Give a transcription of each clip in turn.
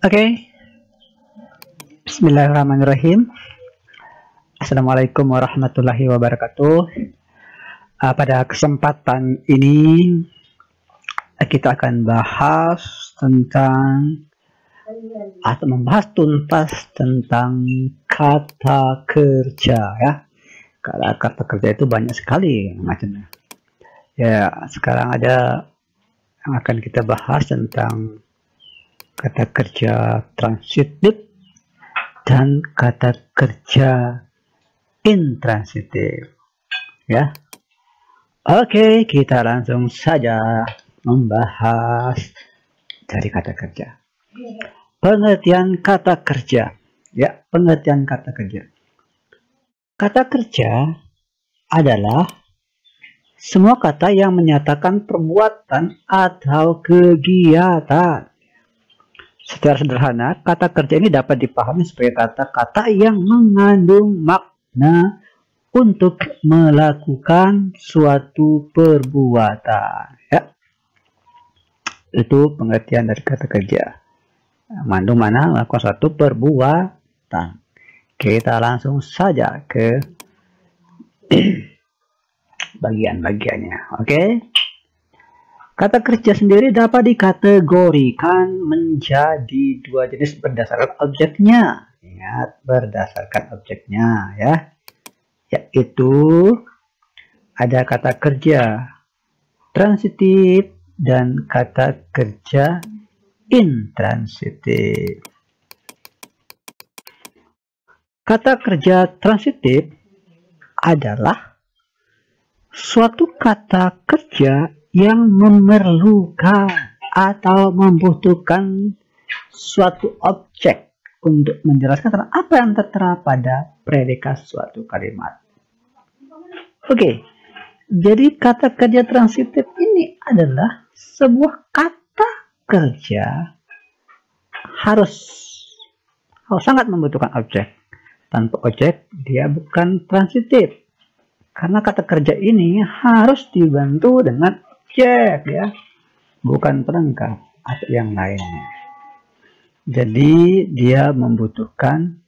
Oke, Bismillahirrahmanirrahim. Assalamualaikum warahmatullahi wabarakatuh. Pada kesempatan ini kita akan bahas tentang atau membahas tuntas tentang kata kerja ya. Kata kerja itu banyak sekali macamnya. Ya, sekarang ada yang akan kita bahas tentang kata kerja transitif dan kata kerja intransitif ya. Oke, kita langsung saja membahas dari kata kerja. Pengertian kata kerja ya, pengertian kata kerja. Kata kerja adalah semua kata yang menyatakan perbuatan atau kegiatan. Secara sederhana, kata kerja ini dapat dipahami sebagai kata-kata yang mengandung makna untuk melakukan suatu perbuatan. Ya. Itu pengertian dari kata kerja. Mengandung makna melakukan suatu perbuatan. Kita langsung saja ke bagian-bagiannya. Oke. Kata kerja sendiri dapat dikategorikan menjadi dua jenis berdasarkan objeknya. Ingat, berdasarkan objeknya ya. Yaitu ada kata kerja transitif dan kata kerja intransitif. Kata kerja transitif adalah suatu kata kerja yang memerlukan atau membutuhkan suatu objek untuk menjelaskan tentang apa yang tertera pada predikat suatu kalimat. Oke, jadi kata kerja transitif ini adalah sebuah kata kerja harus sangat membutuhkan objek. Tanpa objek dia bukan transitif. Karena kata kerja ini harus dibantu dengan objek ya, bukan pelengkap atau yang lainnya. Jadi dia membutuhkan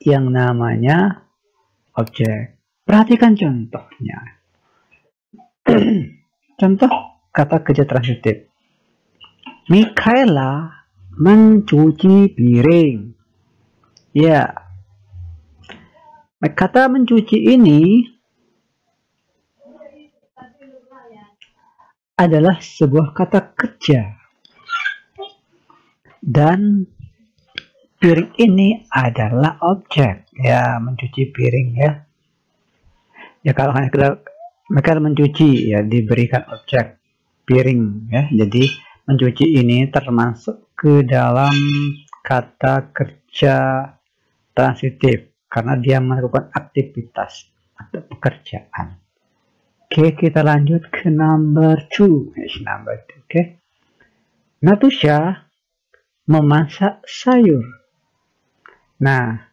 yang namanya objek. Perhatikan contohnya. Contoh kata kerja transitif. Mikaela mencuci piring. Ya. Kata mencuci ini adalah sebuah kata kerja dan piring ini adalah objek ya, mencuci piring ya kalau hanya mereka mencuci ya diberikan objek piring ya, jadi mencuci ini termasuk ke dalam kata kerja transitif karena dia melakukan aktivitas atau pekerjaan. Oke, kita lanjut ke number 2. Oke. Natusha memasak sayur. Nah,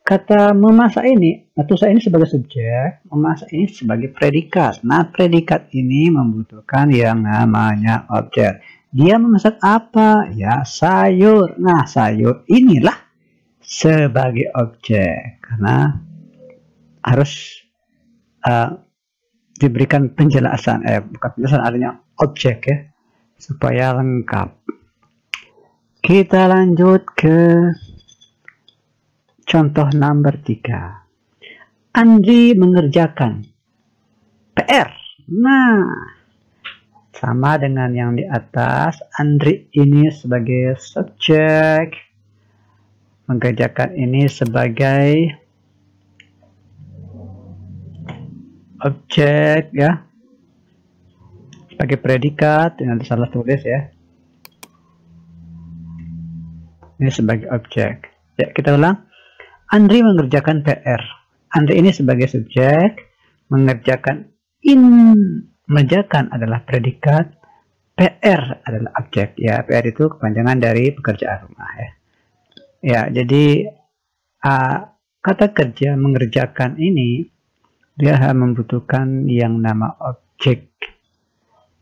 kata memasak ini, Natusha ini sebagai subjek, memasak ini sebagai predikat. Nah, predikat ini membutuhkan yang namanya objek. Dia memasak apa? Ya, sayur. Nah, sayur inilah sebagai objek karena harus diberikan penjelasan, bukan penjelasan, artinya objek ya, supaya lengkap. Kita lanjut ke contoh nomor 3. Andri mengerjakan PR. Nah, sama dengan yang di atas, Andri ini sebagai subjek, mengerjakan ini sebagai objek ya, sebagai predikat, dengan salah tulis ya, ini sebagai objek ya. Kita ulang. Andri mengerjakan PR. Andri ini sebagai subjek, mengerjakan adalah predikat, PR adalah objek ya. PR itu kepanjangan dari pekerjaan rumah ya, jadi kata kerja mengerjakan ini dia membutuhkan yang nama objek.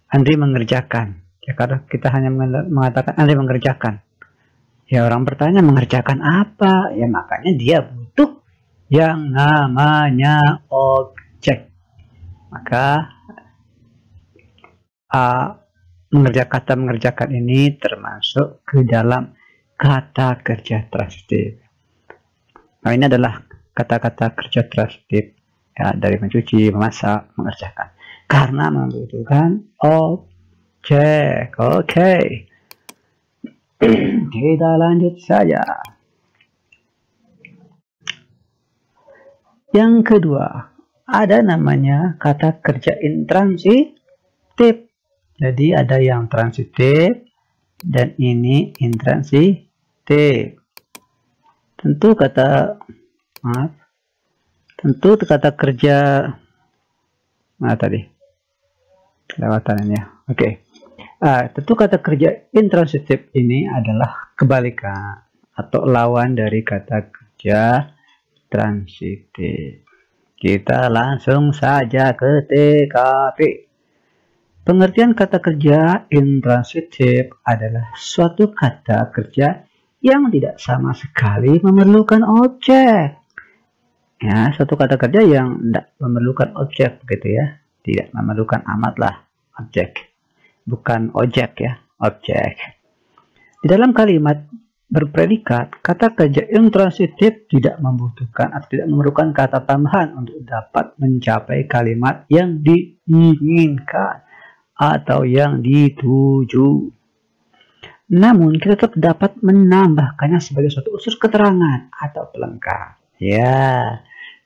Andri mengerjakan. Ya, kalau kita hanya mengatakan Andri mengerjakan, Ya orang bertanya mengerjakan apa? Ya makanya dia butuh yang namanya objek. Maka kata mengerjakan ini termasuk ke dalam kata kerja transitif. Nah, ini adalah kata-kata kerja transitif ya, dari mencuci, memasak, mengerjakan. Karena membutuhkan objek. Oke. Kita lanjut saja. Yang kedua, ada namanya kata kerja intransitif. Jadi ada yang transitif dan ini intransitif. Tentu kata kerja tadi kelewatan ini ya. Oke. Tentu kata kerja intransitif ini adalah kebalikan atau lawan dari kata kerja transitif. Kita langsung saja ke TKP. Pengertian kata kerja intransitif adalah suatu kata kerja yang tidak sama sekali memerlukan objek. Ya, suatu kata kerja yang tidak memerlukan objek gitu ya. Tidak memerlukan amatlah objek. Bukan ojek ya, objek. Di dalam kalimat berpredikat, kata kerja intransitif tidak membutuhkan atau tidak memerlukan kata tambahan untuk dapat mencapai kalimat yang diinginkan atau yang dituju. Namun kita tetap dapat menambahkannya sebagai suatu unsur keterangan atau pelengkap. Ya,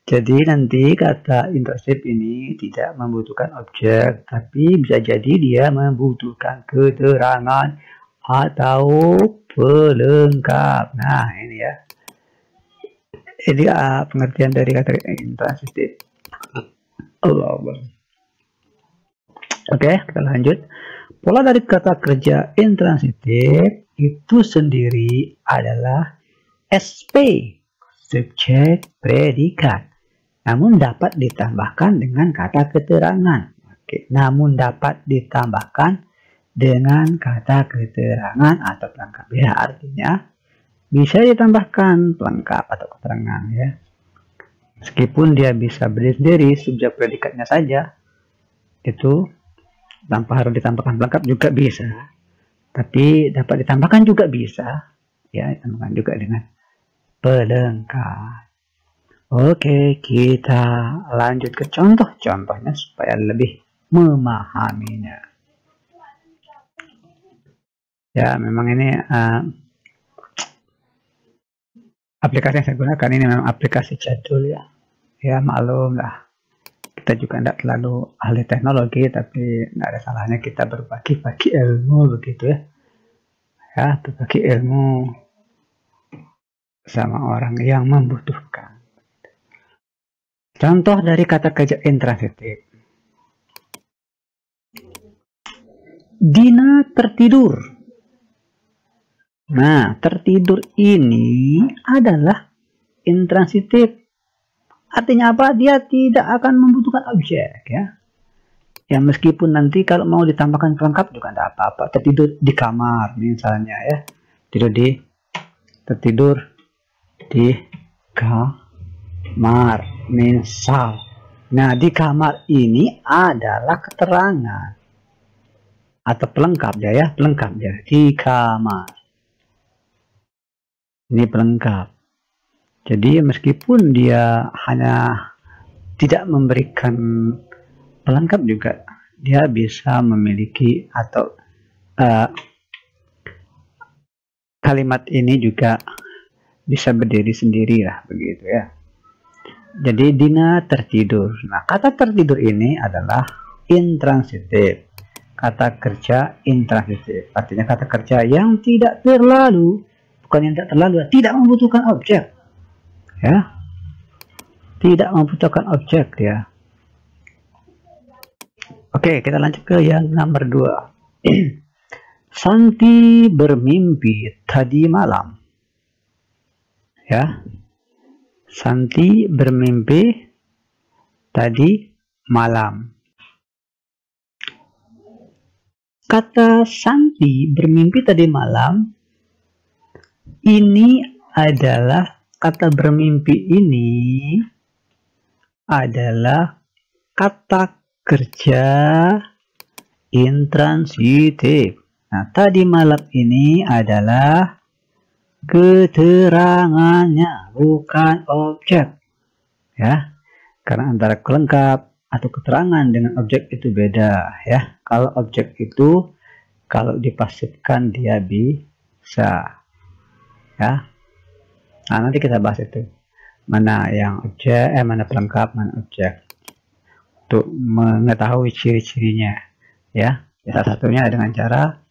jadi nanti kata intransitif ini tidak membutuhkan objek, tapi bisa jadi dia membutuhkan keterangan atau pelengkap. Nah, ini ya. Ini pengertian dari kata intransitif. Allah. Oke, kita lanjut. Pola dari kata kerja intransitif itu sendiri adalah SP, subjek predikat. Namun dapat ditambahkan dengan kata keterangan. Oke, namun dapat ditambahkan dengan kata keterangan atau pelengkap. Ya, artinya bisa ditambahkan pelengkap atau keterangan ya. Meskipun dia bisa berdiri sendiri, subjek predikatnya saja itu tanpa harus ditambahkan pelengkap juga bisa, tapi dapat ditambahkan juga bisa ya, ditambahkan juga dengan pelengkap. Oke, kita lanjut ke contoh-contohnya supaya lebih memahaminya. Ya, memang ini aplikasi yang saya gunakan ini memang aplikasi jadul ya. Ya, maklum lah. Kita juga tidak terlalu ahli teknologi, tapi tidak ada salahnya kita berbagi-bagi ilmu begitu ya. Ya, berbagi ilmu sama orang yang membutuhkan. Contoh dari kata kerja intransitif. Dina tertidur. Nah, tertidur ini adalah intransitif. Artinya apa? Dia tidak akan membutuhkan objek ya. Ya meskipun nanti kalau mau ditambahkan pelengkap juga tidak apa-apa. Tertidur di kamar misalnya ya. Tertidur di kamar misal. Nah, di kamar ini adalah keterangan atau pelengkap ya, pelengkap ya. Di kamar. Ini pelengkap. Jadi meskipun dia hanya tidak memberikan pelengkap juga, dia bisa memiliki atau kalimat ini juga bisa berdiri sendiri lah begitu ya. Jadi Dina tertidur. Nah, kata tertidur ini adalah intransitif. Kata kerja intransitif. Artinya kata kerja yang tidak terlalu, bukan yang tidak membutuhkan objek. Ya, tidak membutuhkan objek ya. Oke, kita lanjut ke yang nomor 2. Santi bermimpi tadi malam. Ya, Santi bermimpi tadi malam. Kata Santi bermimpi tadi malam Ini adalah kata bermimpi ini adalah kata kerja intransitif. Nah, tadi malam ini adalah keterangannya, bukan objek. Ya, karena antara kelengkap atau keterangan dengan objek itu beda. Ya, kalau objek itu kalau dipasifkan dia bisa. Ya, nah nanti kita bahas itu. Mana yang objek, mana pelengkap, mana objek. Untuk mengetahui ciri-cirinya. Ya, salah satunya dengan cara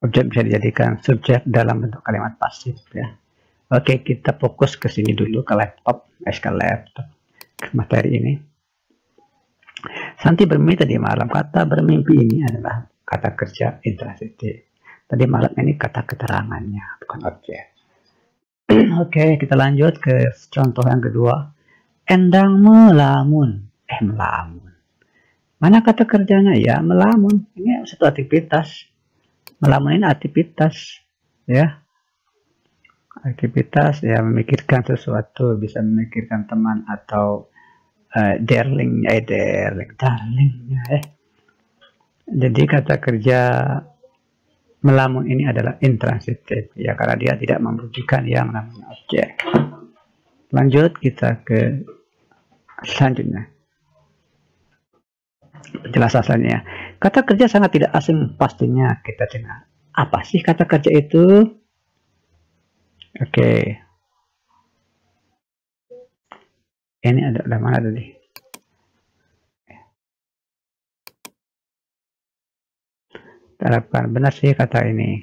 objek bisa dijadikan subjek dalam bentuk kalimat pasif ya. Oke, kita fokus ke sini dulu ke laptop, ke materi ini. Santi bermimpi tadi malam. Kata bermimpi ini adalah kata kerja intransitif. Tadi malam ini kata keterangannya, bukan objek. Oke, kita lanjut ke contoh yang kedua. Endang melamun. Melamun. Mana kata kerjanya? Ya, melamun. Ini satu aktivitas. Melamun ini aktivitas, ya, aktivitas ya, memikirkan sesuatu, bisa memikirkan teman atau darlingnya. Jadi kata kerja melamun ini adalah intransitif ya, karena dia tidak membuktikan yang namanya objek. Lanjut kita ke selanjutnya, penjelasannya. Kata kerja sangat tidak asing pastinya kita dengar. Apa sih kata kerja itu? Oke. Ini ada mana tadi? Terapkan benar sih kata ini.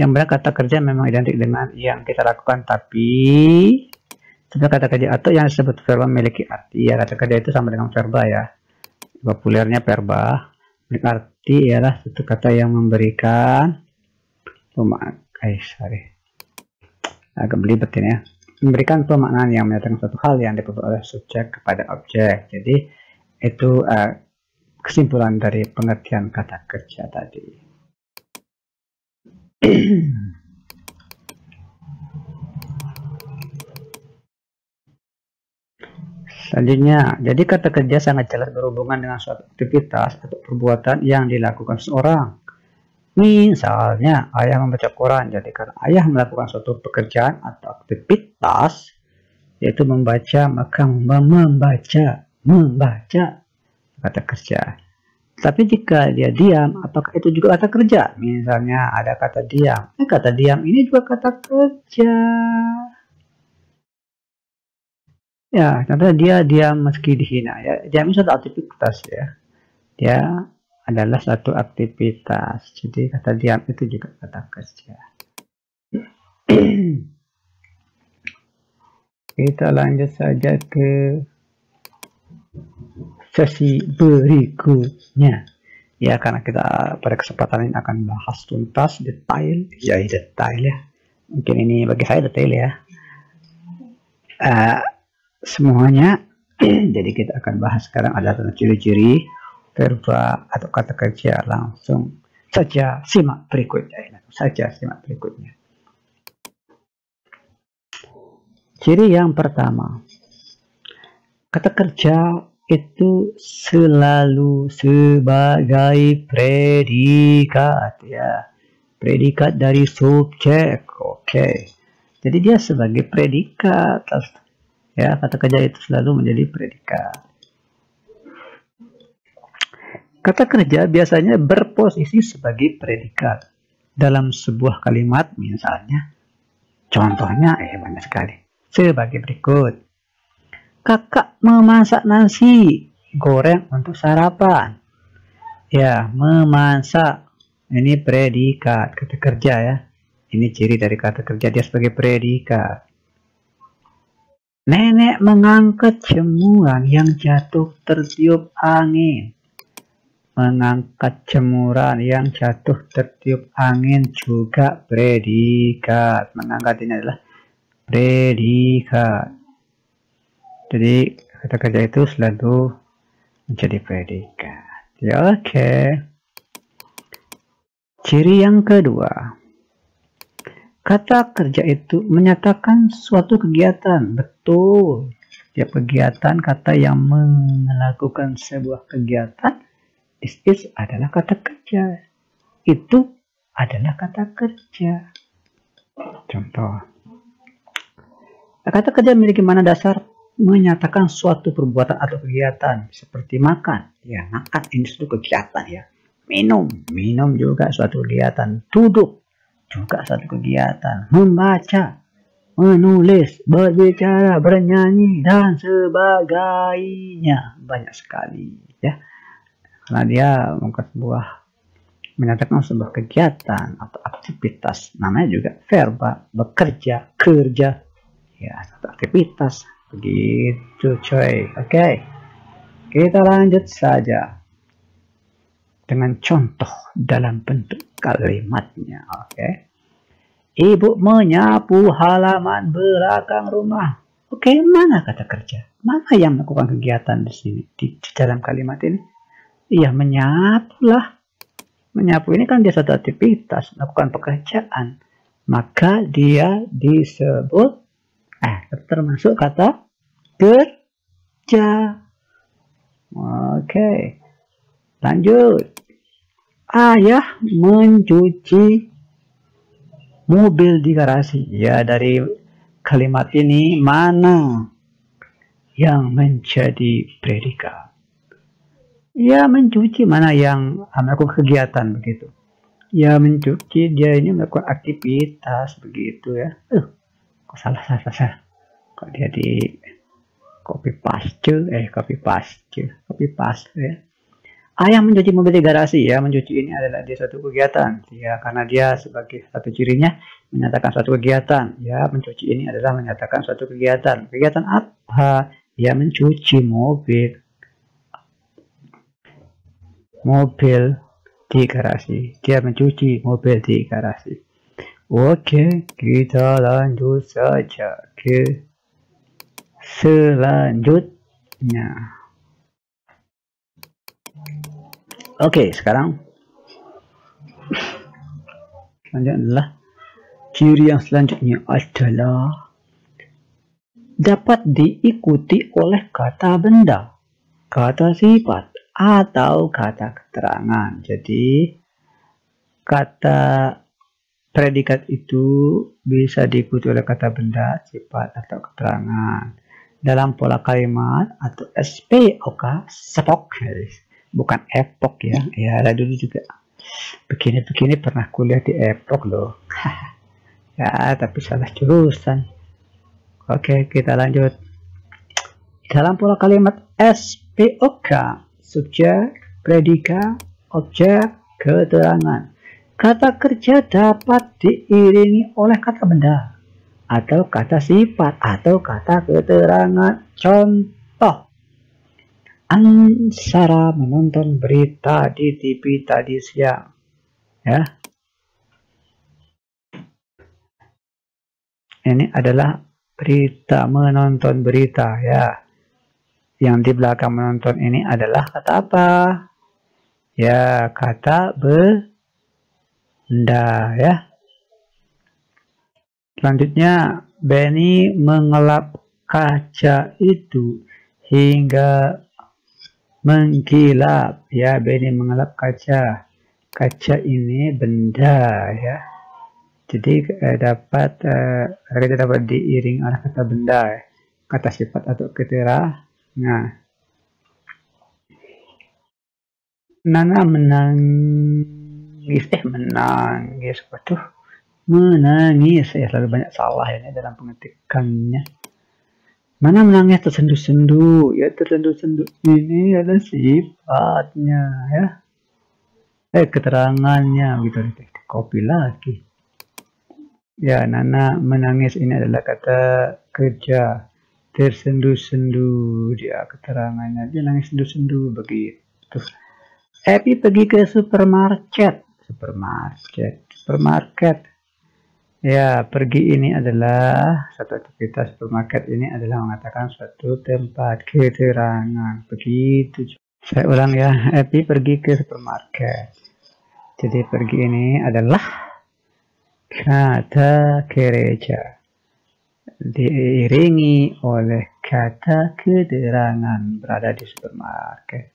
Yang benar kata kerja memang identik dengan yang kita lakukan, tapi sebenarnya kata kerja atau yang disebut verba memiliki arti. Ya, kata kerja itu sama dengan verba ya. Populernya verba berarti ialah satu kata yang memberikan agak belibet ini ya, memberikan pemaknaan yang menyatakan suatu hal yang diperbuat oleh subjek kepada objek. Jadi itu kesimpulan dari pengertian kata kerja tadi. Selanjutnya, jadi kata kerja sangat jelas berhubungan dengan suatu aktivitas atau perbuatan yang dilakukan seseorang. Misalnya, ayah membaca koran. Jadi karena ayah melakukan suatu pekerjaan atau aktivitas, yaitu membaca, maka membaca kata kerja. Tapi jika dia diam, apakah itu juga kata kerja? Misalnya ada kata diam. Kata diam ini juga kata kerja. Ya, contohnya dia diam meski dihina. Ya, diam itu satu aktivitas ya. Dia adalah satu aktivitas. Jadi kata diam itu juga kata kerja. Kita lanjut saja ke sesi berikutnya. Ya, karena kita pada kesempatan ini akan bahas tuntas detail. Ya, detail ya. Mungkin ini bagi saya detail ya. Semuanya. Jadi kita akan bahas sekarang ada ciri-ciri verba atau kata kerja. Langsung saja simak berikutnya. Ciri yang pertama, kata kerja itu selalu sebagai predikat ya, predikat dari subjek. Oke, jadi dia sebagai predikat. Ya, kata kerja itu selalu menjadi predikat. Kata kerja biasanya berposisi sebagai predikat dalam sebuah kalimat, misalnya. Contohnya banyak sekali. Sebagai berikut. Kakak memasak nasi goreng untuk sarapan. Ya, memasak. Ini predikat kata kerja ya. Ini ciri dari kata kerja, dia sebagai predikat. Nenek mengangkat jemuran yang jatuh tertiup angin. Mengangkat jemuran yang jatuh tertiup angin juga predikat. Mengangkat ini adalah predikat. Jadi kata kerja itu selalu menjadi predikat. Ya, oke. Ciri yang kedua, Kata kerja itu menyatakan suatu kegiatan. Betul. Setiap kegiatan, kata yang melakukan sebuah kegiatan, is adalah kata kerja. Itu adalah kata kerja. Contoh. Kata kerja memiliki mana dasar menyatakan suatu perbuatan atau kegiatan. Seperti makan. Ya, makan ini suatu kegiatan ya. Minum juga suatu kegiatan. Duduk juga satu kegiatan. Membaca, menulis, berbicara, bernyanyi, dan sebagainya. Banyak sekali ya. Karena dia menyatakan sebuah kegiatan atau aktivitas. Namanya juga verba, bekerja, kerja. Ya, satu aktivitas. Begitu coy. Oke. Kita lanjut saja dengan contoh dalam bentuk kalimatnya. Oke. Ibu menyapu halaman belakang rumah. Oke, mana kata kerja? Mana yang melakukan kegiatan di sini di dalam kalimat ini? Iya, menyapu lah. Menyapu ini kan dia satu aktivitas, melakukan pekerjaan. Maka dia disebut termasuk kata kerja. Oke. Lanjut. Ayah mencuci mobil di garasi. Ya, dari kalimat ini mana yang menjadi predikat? Ya, mencuci mana yang melakukan kegiatan begitu. Ya, mencuci dia ini melakukan aktivitas begitu ya. Kok salah. Kok dia di copy paste ya. Ayah mencuci mobil di garasi. Ya, mencuci ini adalah dia suatu kegiatan. Ya, karena dia sebagai satu cirinya menyatakan suatu kegiatan. Ya, mencuci ini adalah menyatakan suatu kegiatan. Kegiatan apa? Ya, mencuci mobil di garasi. Dia mencuci mobil di garasi. Oke, kita lanjut saja ke selanjutnya. Oke, sekarang adalah ciri yang selanjutnya adalah dapat diikuti oleh kata benda, kata sifat, atau kata keterangan. Jadi kata predikat itu bisa diikuti oleh kata benda, sifat, atau keterangan. Dalam pola kalimat atau SPOK, bukan epok ya. Ya, dulu juga begini pernah kuliah di epok loh. Ya, tapi salah jurusan. Oke, kita lanjut. Dalam pola kalimat SPOK, subjek, predikat, objek, keterangan. Kata kerja dapat diiringi oleh kata benda, atau kata sifat, atau kata keterangan. Contoh. Ansara menonton berita di TV tadi siang. Ya. Ini adalah berita, menonton berita ya. Yang di belakang menonton ini adalah kata apa? Ya, kata benda ya. Selanjutnya, Benny mengelap kaca itu hingga mengkilap. Ya, Benny mengelap kaca. Kaca ini benda ya. Jadi dapat diiring oleh kata benda, kata sifat atau keterangan. Nana menangis. Waduh, menangis. Saya selalu banyak salah ini dalam pengetikannya. Mana menangis tersendu-sendu? Ya, tersendu-sendu ini adalah sifatnya ya. Keterangannya gitu. Copy lagi. Ya, Nana menangis ini adalah kata kerja. Tersendu-sendu dia keterangannya. Dia nangis sendu-sendu begitu. Epi pergi ke supermarket. Ya, pergi ini adalah satu aktivitas. Supermarket ini adalah mengatakan suatu tempat, keterangan. Begitu. Saya ulang ya. Epi pergi ke supermarket. Jadi pergi ini adalah kata gereja diiringi oleh kata keterangan berada di supermarket.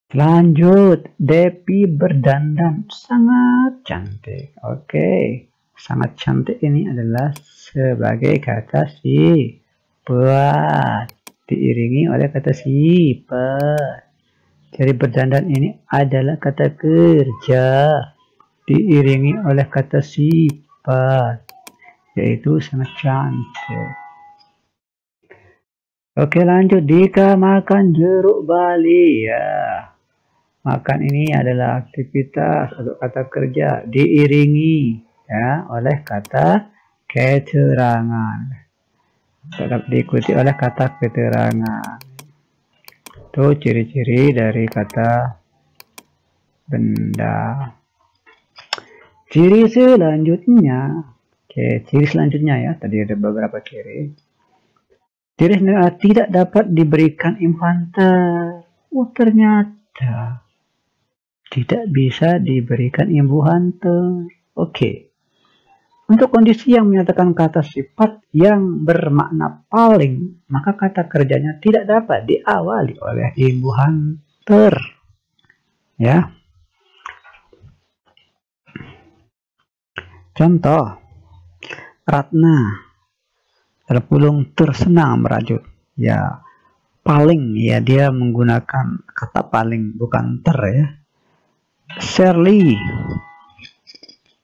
Lanjut, Depi berdandan sangat cantik. Oke, sangat cantik ini adalah sebagai kata sifat, diiringi oleh kata sifat. Jadi berdandan ini adalah kata kerja, diiringi oleh kata sifat, yaitu sangat cantik. Oke, lanjut. Dika makan jeruk bali, ya. Makan ini adalah aktivitas atau kata kerja, diiringi ya oleh kata keterangan. Tetap diikuti oleh kata keterangan. Itu ciri-ciri dari kata benda. Ciri selanjutnya, ciri selanjutnya ya. Tadi ada beberapa ciri. Ciri selanjutnya tidak dapat diberikan imbuhan. Oh, ternyata tidak bisa diberikan imbuhan. Oke. Untuk kondisi yang menyatakan kata sifat yang bermakna paling, maka kata kerjanya tidak dapat diawali oleh imbuhan ter. Ya. Contoh, Ratna terpulung tersenang merajut. Ya, paling ya, dia menggunakan kata paling bukan ter ya. Shirley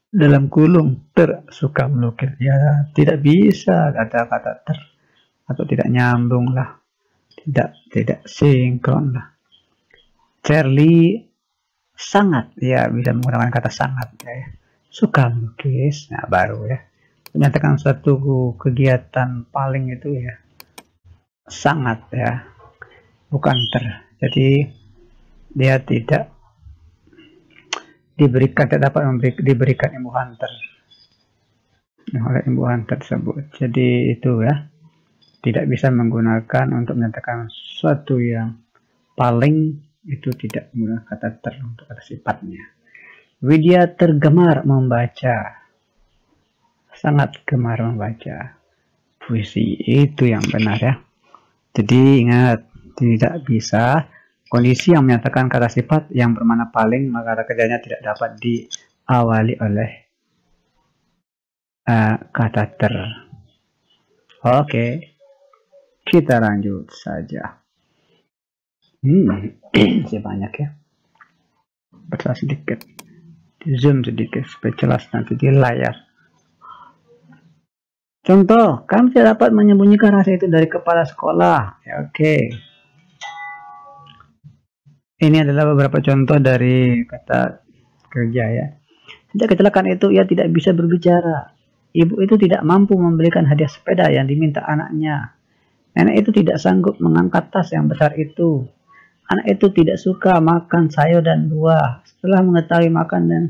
dalam kurung suka melukis. Ya, tidak bisa kata-kata ter atau tidak nyambung lah, tidak sinkron lah. Shirley sangat ya, bisa menggunakan kata sangat ya. Suka melukis. Nah, baru ya menyatakan suatu kegiatan paling itu ya sangat ya, bukan ter. Jadi dia tidak diberikan imbuhan ter oleh imbuhan tersebut. Jadi itu ya, tidak bisa menggunakan untuk menyatakan sesuatu yang paling, itu tidak menggunakan kata ter untuk kata sifatnya. Widya tergemar membaca, sangat gemar membaca puisi, itu yang benar ya. Jadi ingat, tidak bisa kondisi yang menyatakan kata sifat yang bermakna paling, maka kata kerjanya tidak dapat diawali oleh kata ter. Oke, kita lanjut saja. Masih banyak ya. Besar sedikit, zoom sedikit supaya jelas nanti di layar. Contoh, kami tidak dapat menyembunyikan rahasia itu dari kepala sekolah. Ya, oke. Ini adalah beberapa contoh dari kata kerja ya. Sejak kecelakaan itu ia tidak bisa berbicara. Ibu itu tidak mampu membelikan hadiah sepeda yang diminta anaknya. Nenek itu tidak sanggup mengangkat tas yang besar itu. Anak itu tidak suka makan sayur dan buah. Setelah mengetahui makan dan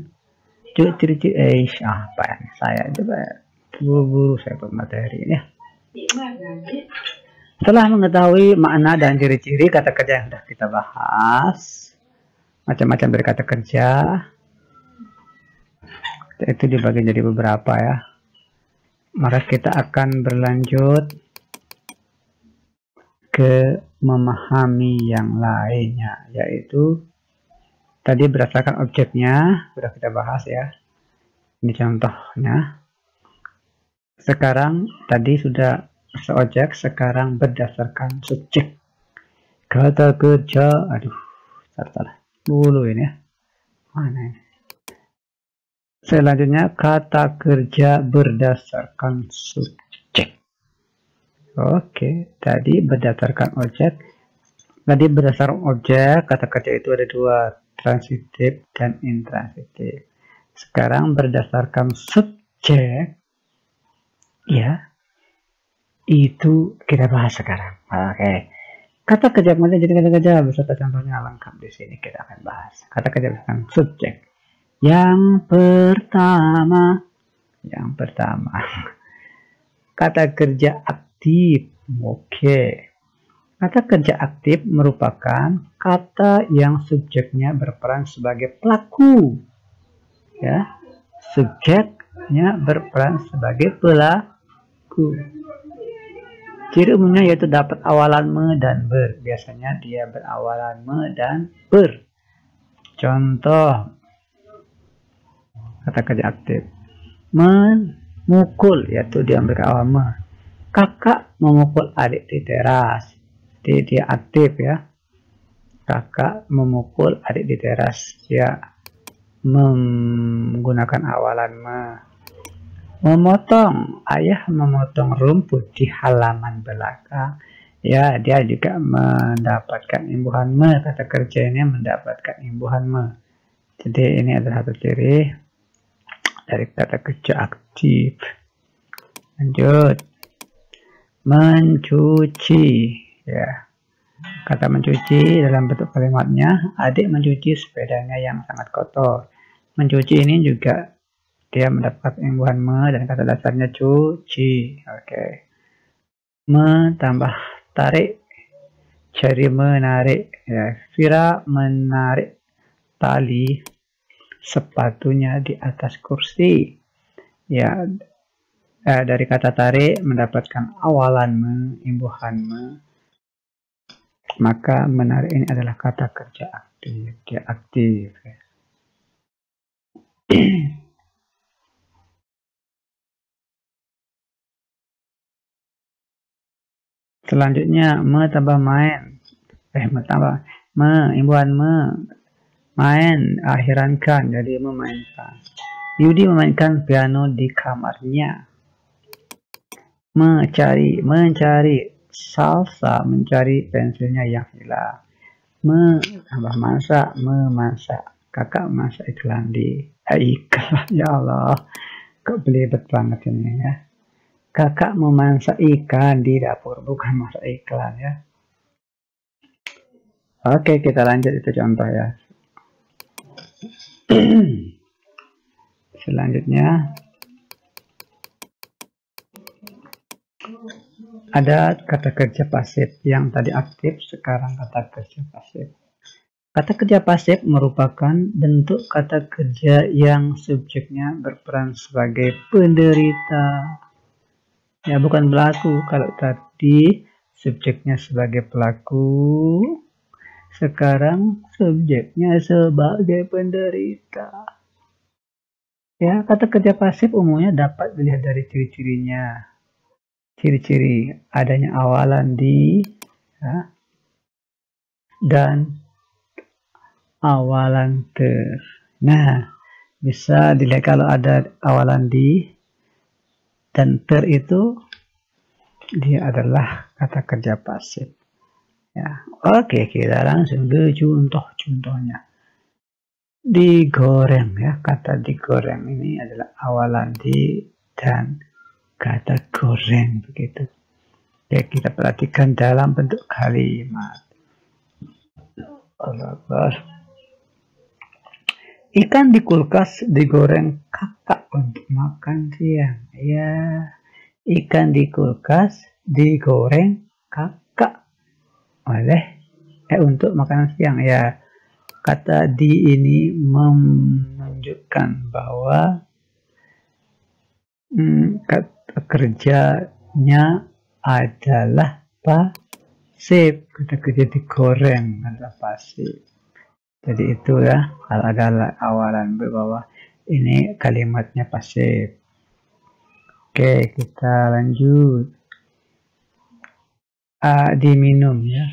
ciri-ciri apa yang saya coba buru-buru saya buat materi ya. Setelah mengetahui makna dan ciri-ciri kata kerja yang sudah kita bahas, macam-macam dari kata kerja itu dibagi jadi beberapa ya. Maka kita akan berlanjut ke memahami yang lainnya, yaitu tadi berdasarkan objeknya sudah kita bahas ya. Ini contohnya. Sekarang tadi sudah seobjek, sekarang berdasarkan subjek. Kata kerja, salah dulu ini ya. Mana ini? Selanjutnya kata kerja berdasarkan subjek. Oke, tadi berdasarkan objek. Tadi berdasarkan objek, kata kerja itu ada dua, transitif dan intransitif. Sekarang berdasarkan subjek, ya, itu kita bahas sekarang. Oke, kata kerja kemudian jadi kata kerja beserta contohnya lengkap di sini kita akan bahas. Kata kerja berdasarkan subjek. Yang pertama, kata kerja aktif. Oke. Kata kerja aktif merupakan kata yang subjeknya berperan sebagai pelaku. Ya. Subjek nya berperan sebagai pelaku. Ciri umumnya yaitu dapat awalan me dan ber. Biasanya dia berawalan me dan ber. Contoh kata kerja aktif. Memukul, yaitu dia berawal me. Kakak memukul adik di teras. Jadi dia aktif ya. Kakak memukul adik di teras. Dia menggunakan awalan me. Memotong, ayah memotong rumput di halaman belakang. Ya, dia juga mendapatkan imbuhan me. Kata kerja ini mendapatkan imbuhan me. Jadi ini adalah satu ciri dari kata kerja aktif. Lanjut. Mencuci, ya. Kata mencuci dalam bentuk kalimatnya, adik mencuci sepedanya yang sangat kotor. Mencuci ini juga dia mendapat imbuhan me dan kata dasarnya cuci. Oke. Me tambah tarik, jari menarik. Ya. Vira menarik tali sepatunya di atas kursi. Ya. Dari kata tarik mendapatkan awalan me, imbuhan me. Maka menarik ini adalah kata kerja aktif. Dia aktif. Selanjutnya me tambah main. Imbuhan me. Main, akhirankan, jadi memainkan. Yudi memainkan piano di kamarnya. Mencari salsa, mencari pensilnya yang hilang. Tambah masak, memasak. Kakak masak iklan ya Allah, kok belibet banget ini ya. Kakak memasak ikan di dapur, bukan masak iklan ya. Oke, kita lanjut, itu contoh ya. Selanjutnya ada kata kerja pasif. Yang tadi aktif, sekarang kata kerja pasif. Kata kerja pasif merupakan bentuk kata kerja yang subjeknya berperan sebagai penderita. Ya, bukan pelaku. Kalau tadi subjeknya sebagai pelaku, sekarang subjeknya sebagai penderita. Ya, kata kerja pasif umumnya dapat dilihat dari ciri-cirinya. Ciri-ciri adanya awalan di ya, dan awalan ter. Nah, bisa dilihat kalau ada awalan di dan ter itu dia adalah kata kerja pasif. Ya, oke, kita langsung ke contoh-contohnya. Digoreng ya, kata digoreng ini adalah awalan di dan kata goreng begitu. Ya, kita perhatikan dalam bentuk kalimat. Ikan di kulkas digoreng kakak untuk makan siang. Ya, ikan di kulkas digoreng kakak oleh untuk makanan siang. Ya, kata di ini menunjukkan bahwa kata kerjanya adalah pasif. Kata kerja digoreng adalah pasif. Jadi itu ya, kalau ada awalan berbawah ini kalimatnya pasif. Oke, kita lanjut. Diminum ya.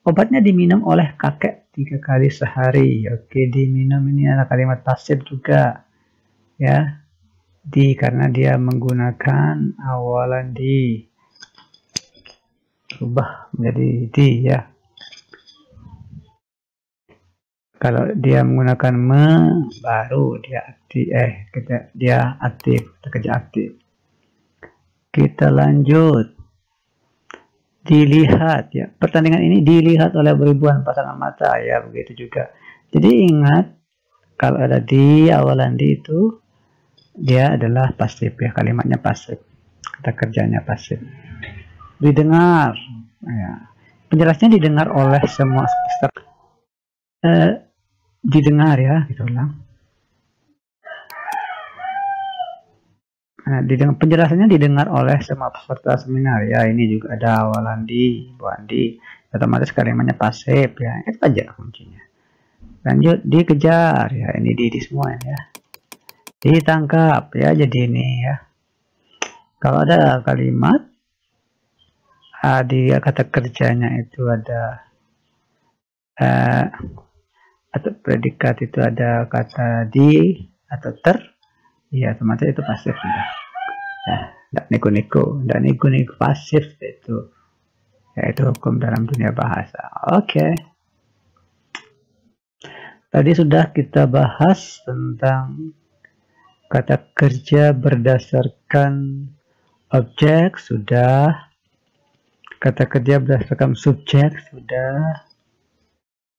Obatnya diminum oleh kakek 3 kali sehari. Oke, diminum ini adalah kalimat pasif juga. Ya. Karena dia menggunakan awalan di. Rubah menjadi di ya. Kalau dia menggunakan me, baru dia aktif. Dia aktif, kerja aktif. Kita lanjut. Dilihat ya. Pertandingan ini dilihat oleh ribuan pasangan mata ya, begitu juga. Jadi ingat, kalau ada di awalan di itu, dia adalah pasif ya, kalimatnya pasif. Kata kerjanya pasif. Didengar. Ya. Penjelasnya didengar oleh semua peserta. Didengar ya, gitu ulang. Nah, penjelasannya didengar oleh semua peserta seminar ya. Ini juga ada Walandi, Bu Andi. Otomatis kalimatnya pasif ya. Itu aja kuncinya. Lanjut, dikejar ya. Ini di semua ya. Ditangkap ya. Jadi ini ya. Kalau ada kalimat di kata kerjanya itu ada atau predikat itu ada kata di atau ter, ya otomatis itu pasif sudah. Ya, tidak neko-neko pasif itu. Yaitu hukum dalam dunia bahasa. Oke. Tadi sudah kita bahas tentang kata kerja berdasarkan objek, sudah. Kata kerja berdasarkan subjek, sudah.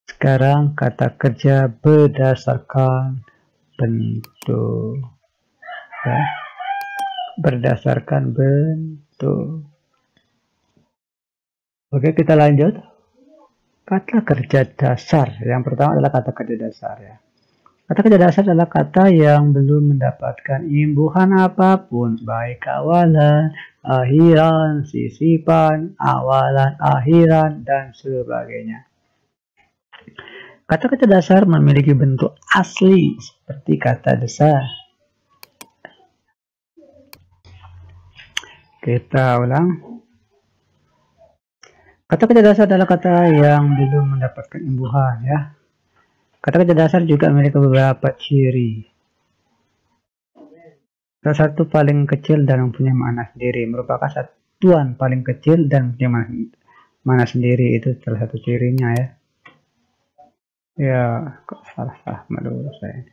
Sekarang kata kerja berdasarkan bentuk. Ya. Berdasarkan bentuk. Oke, kita lanjut. Kata kerja dasar. Yang pertama adalah kata kerja dasar ya. Kata kerja dasar adalah kata yang belum mendapatkan imbuhan apapun, baik awalan, akhiran, sisipan, awalan, akhiran, dan sebagainya. Kata kerja dasar memiliki bentuk asli seperti kata dasar. Kita ulang. Kata kerja dasar adalah kata yang belum mendapatkan imbuhan ya. Kata kerja dasar juga memiliki beberapa ciri. Salah satu paling kecil dan mempunyai makna sendiri, merupakan satuan paling kecil dan mempunyai makna sendiri, itu salah satu cirinya ya. Ya, kok salah dulu saya.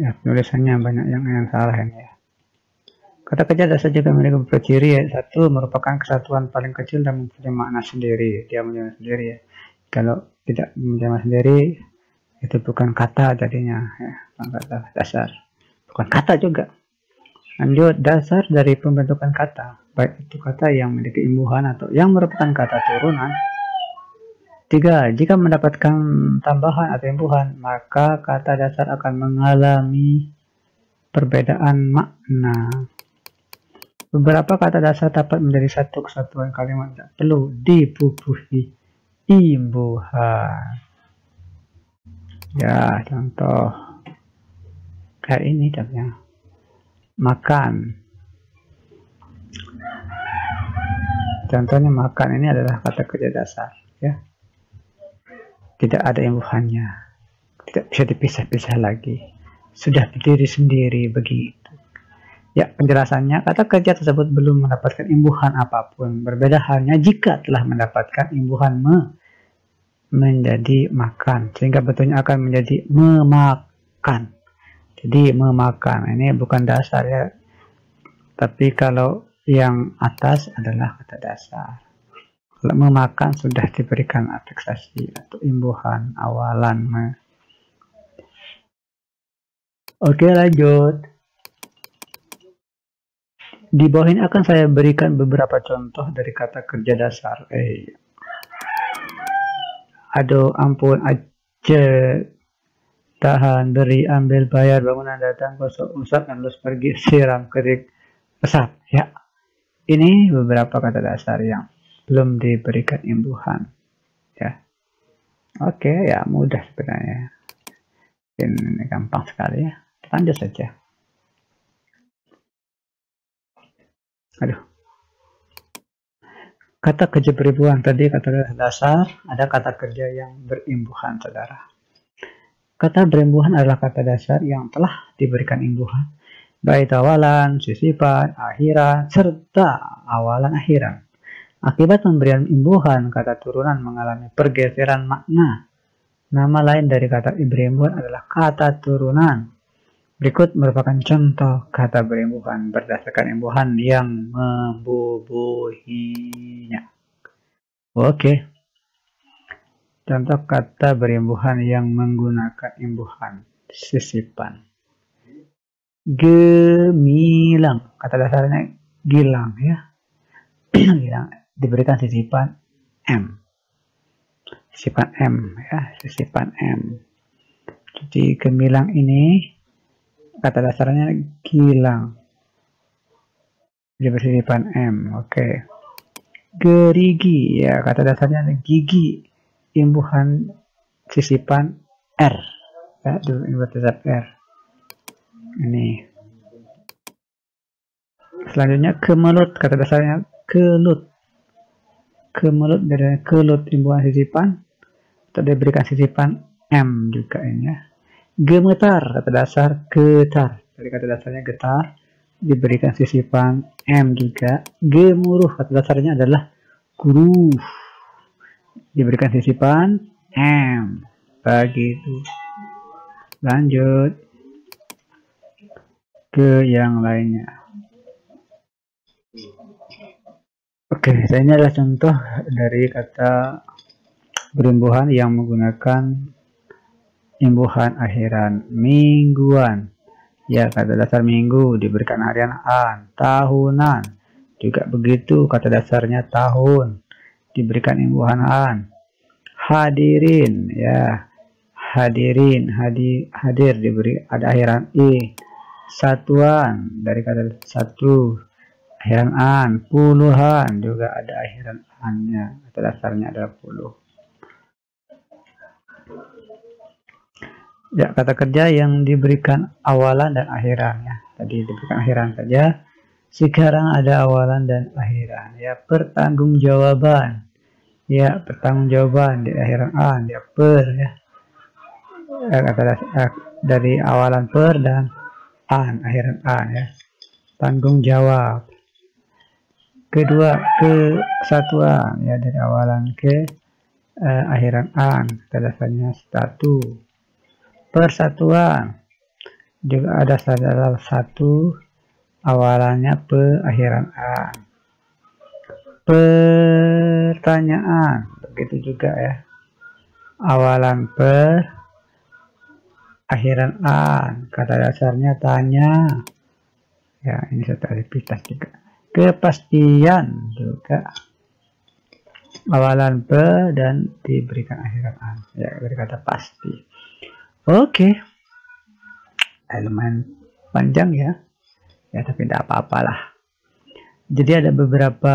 Ya, tulisannya banyak yang salah ini ya. Kata kerja dasar juga memiliki beberapa ciri ya. Satu, merupakan kesatuan paling kecil dan mempunyai makna sendiri. Dia mempunyai sendiri ya. Kalau tidak mempunyai makna sendiri, itu bukan kata jadinya ya. Bukan kata dasar. Bukan kata juga. Lanjut, dasar dari pembentukan kata, baik itu kata yang memiliki imbuhan atau yang merupakan kata turunan. 3. Jika mendapatkan tambahan atau imbuhan, maka kata dasar akan mengalami perbedaan makna. Beberapa kata dasar dapat menjadi satu kesatuan kalimat, tidak perlu dibubuhi imbuhan. Ya, contoh kayak ini contohnya. Makan. Contohnya makan ini adalah kata kerja dasar ya. Tidak ada imbuhannya. Tidak bisa dipisah-pisah lagi. Sudah berdiri sendiri begitu. Ya, penjelasannya, kata kerja tersebut belum mendapatkan imbuhan apapun. Berbeda halnya jika telah mendapatkan imbuhan menjadi makan. Sehingga bentuknya akan menjadi memakan. Jadi memakan, ini bukan dasar ya. Tapi kalau yang atas adalah kata dasar. Kalau memakan sudah diberikan afiksasi atau imbuhan awalan. Oke, lanjut. Di bawah ini akan saya berikan beberapa contoh dari kata kerja dasar. Aduh, ampun aja. Tahan, beri, ambil, bayar, bangunan, datang, gosok, usap, halus, pergi, siram, kerik, resap. Ya, ini beberapa kata dasar yang belum diberikan imbuhan. Ya, oke, ya mudah sebenarnya. Ini gampang sekali ya. Lanjut saja. Aduh. Kata kerja berimbuhan tadi kata kerja dasar, ada kata kerja yang berimbuhan, saudara. Kata berimbuhan adalah kata dasar yang telah diberikan imbuhan, baik awalan, sisipan, akhiran, serta awalan akhiran. Akibat pemberian imbuhan, kata turunan mengalami pergeseran makna. Nama lain dari kata berimbuhan adalah kata turunan. Berikut merupakan contoh kata berimbuhan berdasarkan imbuhan yang membubuhinya. Oke. Contoh kata berimbuhan yang menggunakan imbuhan. Sisipan. Gemilang. Kata dasarnya gilang ya. Gilang. Diberikan sisipan M. Sisipan M ya. Sisipan M. Jadi gemilang ini kata dasarnya gilang, bersisipan M. Oke. Gerigi, ya kata dasarnya gigi, imbuhan sisipan R, ya, bersifat R. Ini. Selanjutnya kemelut, kata dasarnya kelut. Kemelut dari kelut, imbuhan sisipan, atau diberikan sisipan M juga ini ya. Gemetar, kata dasar getar, dari kata dasarnya getar, diberikan sisipan M juga. Gemuruh, kata dasarnya adalah guruh, diberikan sisipan M. Begitu. Lanjut ke yang lainnya. Oke, ini adalah contoh dari kata berimbuhan yang menggunakan imbuhan akhiran. Mingguan, ya kata dasar minggu diberikan harian an. Tahunan juga begitu, kata dasarnya tahun, diberikan imbuhan an. Hadirin, ya hadirin, hadir diberi ada akhiran i. Satuan dari kata satu, akhiran an. Puluhan juga ada akhiran an-nya, kata dasarnya adalah puluh. Ya, kata kerja yang diberikan awalan dan akhiran, ya. Tadi diberikan akhiran saja. Sekarang ada awalan dan akhiran, ya. Pertanggungjawaban, ya pertanggungjawaban di akhiran an, ya per, ya. Kata dari awalan per dan an, akhiran an, ya. Tanggung jawab. Kedua, kesatuan, ya dari awalan ke akhiran an, kata dasarnya satu. Persatuan juga ada salah satu, awalannya pe, akhiran a. Pertanyaan begitu juga ya, awalan per, akhiran an, kata dasarnya tanya, ya ini sudah dipitas juga. Kepastian juga awalan per dan diberikan akhiran an, ya dari kata pasti. Oke, lumayan panjang ya, tapi tidak apa-apalah. Jadi ada beberapa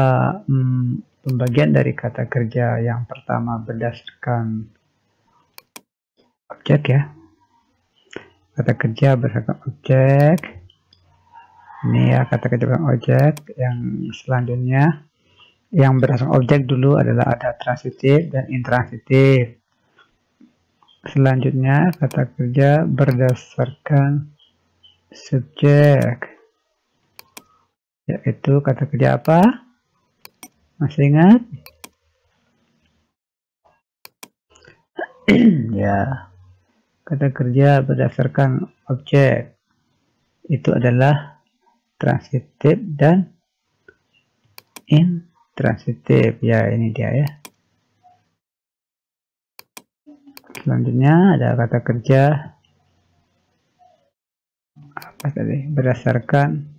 pembagian dari kata kerja. Yang pertama berdasarkan objek, ya, kata kerja berdasarkan objek. Ini ya kata kerja berdasarkan objek. Yang selanjutnya yang berdasarkan objek dulu adalah ada transitif dan intransitif. Selanjutnya kata kerja berdasarkan subjek, yaitu kata kerja apa? Masih ingat? Ya, kata kerja berdasarkan objek itu adalah transitif dan intransitif. Ya, ini dia ya. Selanjutnya ada kata kerja apa tadi? Berdasarkan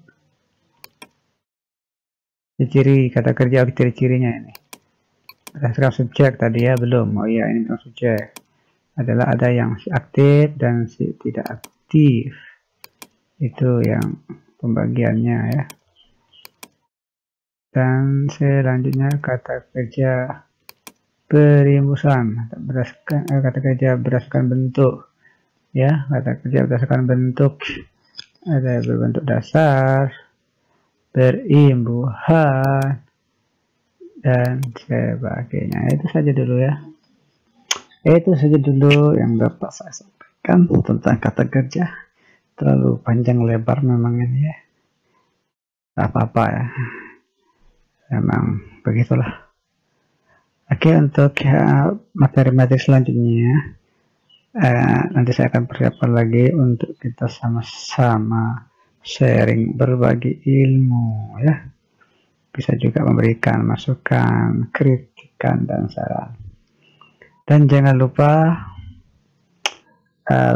ciri, kata kerja ciri-cirinya ini. Berdasarkan subjek tadi ya, belum. Oh iya, ini bukan subjek. Adalah ada yang aktif dan tidak aktif. Itu yang pembagiannya ya. Dan selanjutnya kata kerja perimbusan, berdasarkan kata kerja berdasarkan bentuk, ya kata kerja berdasarkan bentuk, ada berbentuk dasar, berimbuhan, dan sebagainya. Itu saja dulu ya, itu saja dulu yang dapat saya sampaikan tentang kata kerja. Terlalu panjang lebar memang ini ya, tak apa-apa ya, memang begitulah. Oke, untuk materi-materi selanjutnya nanti saya akan persiapkan lagi untuk kita sama-sama sharing, berbagi ilmu ya. Bisa juga memberikan masukan, kritikan, dan saran. Dan jangan lupa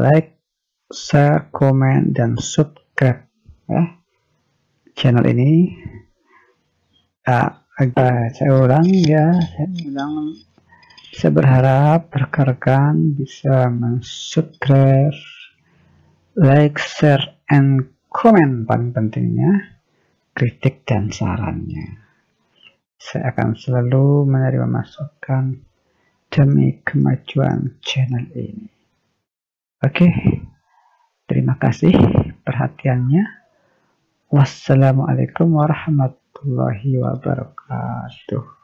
like, share, komen, dan subscribe ya channel ini. Saya ulang ya, Saya berharap rekan-rekan bisa subscribe, like, share, and comment. Paling pentingnya kritik dan sarannya. Saya akan selalu menerima masukan demi kemajuan channel ini. Oke, terima kasih perhatiannya. Wassalamualaikum warahmatullahi wabarakatuh.